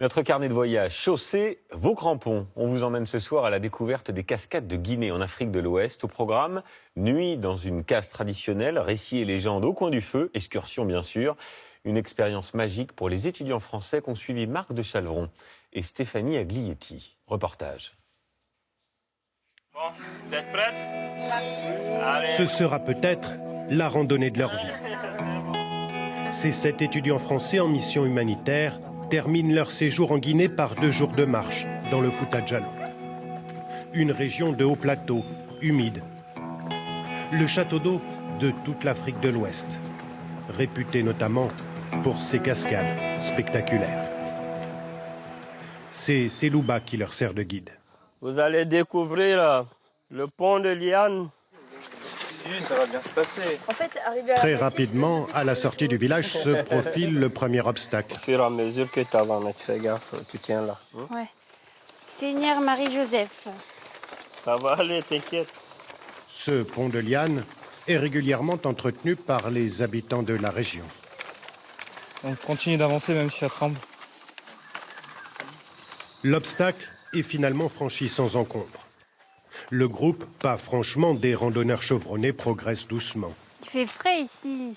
Notre carnet de voyage, chaussez vos crampons. On vous emmène ce soir à la découverte des cascades de Guinée en Afrique de l'Ouest. Au programme, nuit dans une case traditionnelle, récits et légendes au coin du feu, excursion bien sûr. Une expérience magique pour les étudiants français qu'ont suivi Marc de Chalvron et Stéphanie Aglietti. Reportage. Bon, vous êtes prêtes? Allez. Ce sera peut-être la randonnée de leur vie. Ces 7 étudiants français en mission humanitaire terminent leur séjour en Guinée par 2 jours de marche dans le Fouta Djallon. Une région de haut plateau, humide. Le château d'eau de toute l'Afrique de l'Ouest, réputé notamment pour ses cascades spectaculaires. C'est Selouba qui leur sert de guide. Vous allez découvrir le pont de Liane. Si, ça va bien se passer. En fait, Très rapidement, à la sortie du village, se profile le premier obstacle. Au fur et à mesure que tu avances, tu fais gaffe, tu tiens là. Ouais. Seigneur Marie-Joseph. Ça va aller, t'inquiète. Ce pont de liane est régulièrement entretenu par les habitants de la région. On continue d'avancer même si ça tremble. L'obstacle est finalement franchi sans encombre. Le groupe, pas franchement des randonneurs chevronnés, progresse doucement. Il fait frais ici.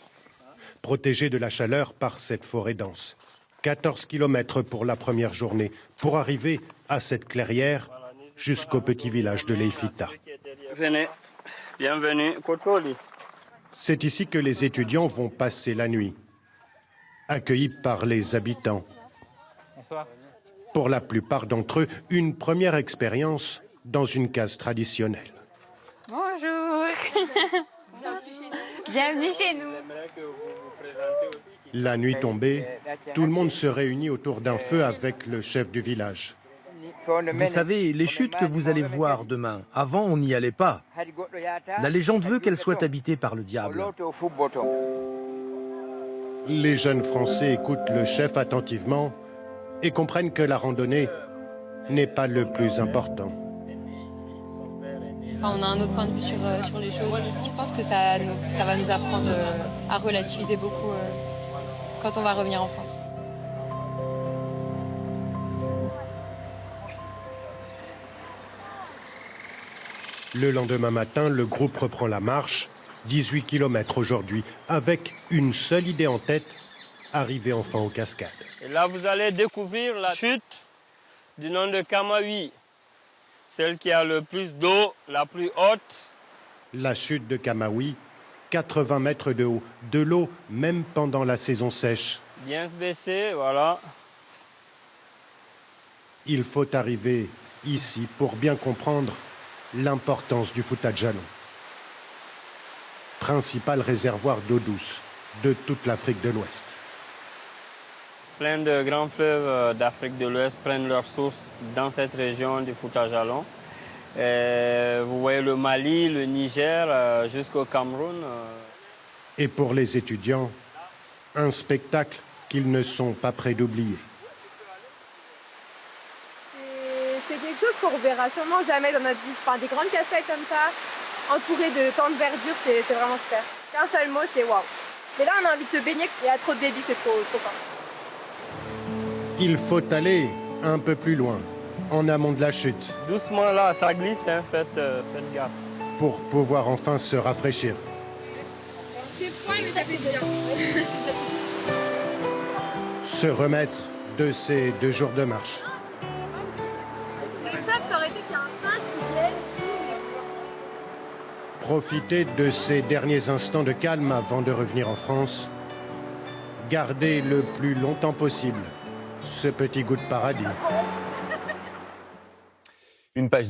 Protégés de la chaleur par cette forêt dense. 14 km pour la première journée, pour arriver à cette clairière jusqu'au petit village de Leifita. Venez, bienvenue, Kotoli. C'est ici que les étudiants vont passer la nuit, accueillis par les habitants. Bonsoir. Pour la plupart d'entre eux, une première expérience dans une case traditionnelle. Bonjour. Bienvenue chez nous. La nuit tombée, tout le monde se réunit autour d'un feu avec le chef du village. Vous savez, les chutes que vous allez voir demain, avant on n'y allait pas. La légende veut qu'elles soient habitées par le diable. Les jeunes Français écoutent le chef attentivement et comprennent que la randonnée n'est pas le plus important. Enfin, on a un autre point de vue sur les choses. Je pense que ça va nous apprendre à relativiser beaucoup quand on va revenir en France. Le lendemain matin, le groupe reprend la marche, 18 km aujourd'hui, avec une seule idée en tête, arriver enfin aux cascades. Et là, vous allez découvrir la chute du nom de Kamawi. Celle qui a le plus d'eau, la plus haute. La chute de Kamawi, 80 mètres de haut, de l'eau même pendant la saison sèche. Bien se baisser, voilà. Il faut arriver ici pour bien comprendre l'importance du Fouta Djallon. Principal réservoir d'eau douce de toute l'Afrique de l'Ouest. Plein de grands fleuves d'Afrique de l'Ouest prennent leur source dans cette région du Fouta Djallon. Vous voyez le Mali, le Niger, jusqu'au Cameroun. Et pour les étudiants, un spectacle qu'ils ne sont pas prêts d'oublier. C'est quelque chose qu'on ne reverra sûrement jamais dans notre vie. Enfin, des grandes cascades comme ça, entourées de tant de verdure, c'est vraiment super. Qu'un seul mot, c'est waouh. Mais là, on a envie de se baigner, il y a trop de débit, c'est trop fort. Il faut aller un peu plus loin, en amont de la chute, Doucement là, ça glisse, hein, faites gaffe. pour pouvoir enfin se rafraîchir. C'est froid, mais ça fait bien. Se remettre de ces 2 jours de marche. Le top, ça aurait été qu'il y a un singe qui vienne, Profiter de ces derniers instants de calme avant de revenir en France. Garder le plus longtemps possible ce petit goût de paradis. Une page